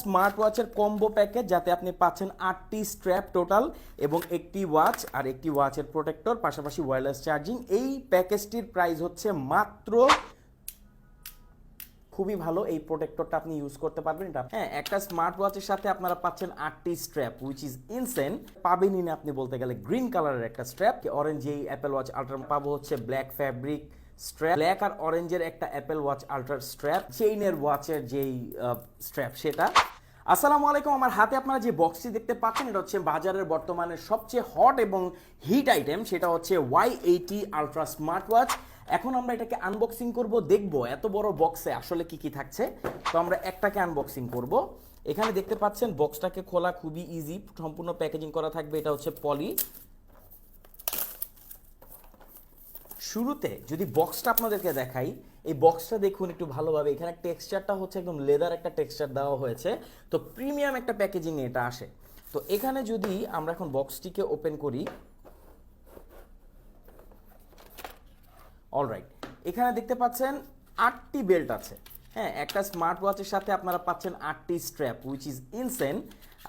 Smart ওয়াচের combo package, যাতে আপনি পাচ্ছেন 8টি স্ট্র্যাপ টোটাল এবং একটি ওয়াচ আর একটি ওয়াচের প্রোটেক্টর, পাশাপাশি ওয়্যারলেস চার্জিং। এই প্যাকেজটির প্রাইস হচ্ছে মাত্র, খুবই ভালো, এই প্রোটেক্টরটা আপনি ইউজ করতে পারবেন। এটা হ্যাঁ, একটা স্মার্ট ওয়াচের সাথে আপনারা পাচ্ছেন 8টি স্ট্র্যাপ, উইচ ইজ ইনসেন। পাবেনই না আপনি বলতে গেলে গ্রিন কালারের একটা স্ট্র্যাপ। অরেঞ্জ এই অ্যাপেল ওয়াচ আল্ট্রা পাবো হচ্ছে ব্ল্যাক ফ্যাব্রিক স্ট্র্যাপ, ব্ল্যাক আর অরেঞ্জের একটা অ্যাপেল ওয়াচ আল্ট্রা স্ট্র্যাপ, চেইনের ওয়াচের যেই স্ট্র্যাপ সেটা। আসসালামু আলাইকুম। আমার হাতে আপনারা যে বক্সটি দেখতে পাচ্ছেন, এটা হচ্ছে বাজারের বর্তমানে সবচেয়ে হট এবং হিট আইটেম, সেটা হচ্ছে Y80 আলট্রা স্মার্ট ওয়াচ। এখন আমরা এটাকে আনবক্সিং করব, দেখব এত বড় বক্সে আসলে কি কি থাকছে। তো আমরা একটাকে আনবক্সিং করব। এখানে দেখতে পাচ্ছেন বক্সটাকে খোলা খুবই ইজি, সম্পূর্ণ প্যাকেজিং করা থাকবে। এটা হচ্ছে পলি। শুরুতে যদি বক্সটা আপনাদেরকে দেখাই, এই বক্সটা দেখুন একটু ভালোভাবে। এখানে টেক্সচারটা হচ্ছে একদম লেদার একটা টেক্সচার দেওয়া হয়েছে, তো প্রিমিয়াম একটা প্যাকেজিং এটা আসে। তো এখানে যদি আমরা এখন বক্সটিকে ওপেন করি, অলরাইট, এখানে দেখতে পাচ্ছেন 8টি বেল্ট আছে। হ্যাঁ, একটা স্মার্ট ওয়াচের সাথে আপনারা পাচ্ছেন 8টি স্ট্র্যাপ, উইচ ইজ ইনসেন।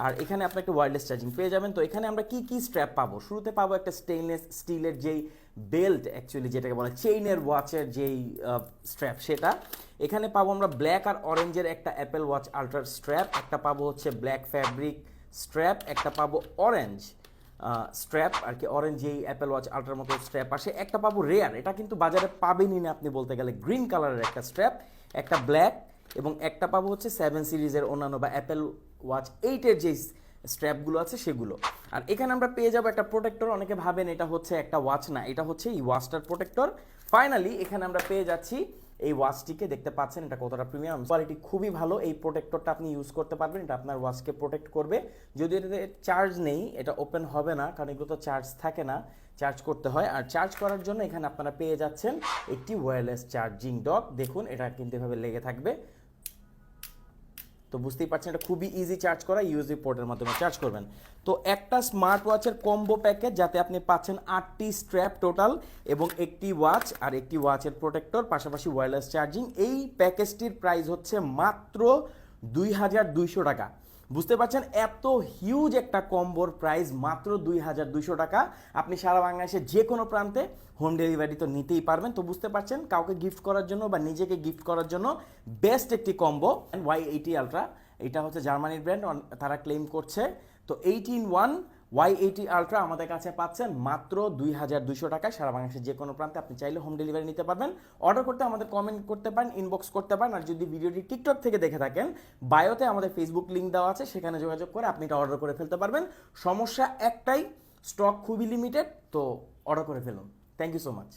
আর এখানে আপনার একটা ওয়্যারলেস চার্জিং পেয়ে যাবেন। তো এখানে আমরা কি কি স্ট্র্যাপ পাবো? শুরুতে পাবো একটা স্টেইনলেস স্টিলের যেই বেল্ট, অ্যাকচুয়ালি যেটাকে বলে চেইনের ওয়াচের যেই স্ট্র্যাপ সেটা। এখানে পাবো আমরা ব্ল্যাক আর অরেঞ্জের একটা অ্যাপেল ওয়াচ আল্ট্রার স্ট্র্যাপ, একটা পাবো হচ্ছে ব্ল্যাক ফ্যাব্রিক স্ট্র্যাপ, একটা পাবো অরেঞ্জ স্ট্র্যাপ আর কি, অরেঞ্জ এই অ্যাপেল ওয়াচ আল্ট্রার মতো স্ট্র্যাপ আসে। একটা পাবো রেয়ার, এটা কিন্তু বাজারে পাবেনই না আপনি বলতে গেলে, গ্রিন কালারের একটা স্ট্র্যাপ, একটা ব্ল্যাক, এবং একটা পাবো হচ্ছে 7 সিরিজের অন্যান্য বা অ্যাপেল ওয়াচ 8-এর যে স্ট্র্যাপগুলো আছে সেগুলো। আর এখানে আমরা পেয়ে যাবো একটা প্রোটেক্টর। অনেকে ভাবেন এটা হচ্ছে একটা ওয়াচ, না, এটা হচ্ছে এই ওয়াচটার প্রোটেক্টর। ফাইনালি এখানে আমরা পেয়ে যাচ্ছি এই ওয়াচটিকে, দেখতে পাচ্ছেন এটা কতটা প্রিমিয়াম, কোয়ালিটি খুবই ভালো। এই প্রোটেক্টরটা আপনি ইউজ করতে পারবেন, এটা আপনার ওয়াচকে প্রোটেক্ট করবে। যদিও এটাতে চার্জ নেই, এটা ওপেন হবে না, কারণ এগুলো তো চার্জ থাকে না, চার্জ করতে হয়। আর চার্জ করার জন্য এখানে আপনারা পেয়ে যাচ্ছেন একটি ওয়্যারলেস চার্জিং ডক। দেখুন এটা কিন্তু এভাবে লেগে থাকবে, তো বুঝতেই পারছেন এটা খুবই ইজি চার্জ করা, ইউএসবি পোর্টের মাধ্যমে চার্জ করবেন। তো একটা স্মার্ট ওয়াচের কম্বো প্যাকেজ, যাতে আপনি পাচ্ছেন 8টি স্ট্র্যাপ টোটাল এবং একটি ওয়াচ আর একটি ওয়াচের প্রোটেক্টর, পাশাপাশি ওয়্যারলেস চার্জিং। এই প্যাকেজটির প্রাইস হচ্ছে মাত্র 2200 টাকা। বুঝতে পারছেন এত হিউজ একটা কম্বোর প্রাইস মাত্র 2200 টাকা। আপনি সারা বাংলাদেশের যে কোনো প্রান্তে হোম ডেলিভারি তো নিতেই পারবেন। তো বুঝতে পারছেন কাউকে গিফট করার জন্য বা নিজেকে গিফট করার জন্য বেস্ট একটি কম্বো। Y80 আলট্রা, এটা হচ্ছে জার্মানির ব্র্যান্ড, তারা ক্লেম করছে। তো 8-in-1 Y80 আলট্রা আমাদের কাছে পাচ্ছেন মাত্র 2200 টাকায়। সারা বাংলাদেশের যে কোনো প্রান্তে আপনি চাইলে হোম ডেলিভারি নিতে পারবেন। অর্ডার করতে আমাদের কমেন্ট করতে পারেন, ইনবক্স করতে পারেন। আর যদি ভিডিওটি টিকটক থেকে দেখে থাকেন, বায়োতে আমাদের ফেসবুক লিঙ্ক দেওয়া আছে, সেখানে যোগাযোগ করে আপনি এটা অর্ডার করে ফেলতে পারবেন। সমস্যা একটাই, স্টক খুবই লিমিটেড, তো অর্ডার করে ফেলুন। Thank you so much.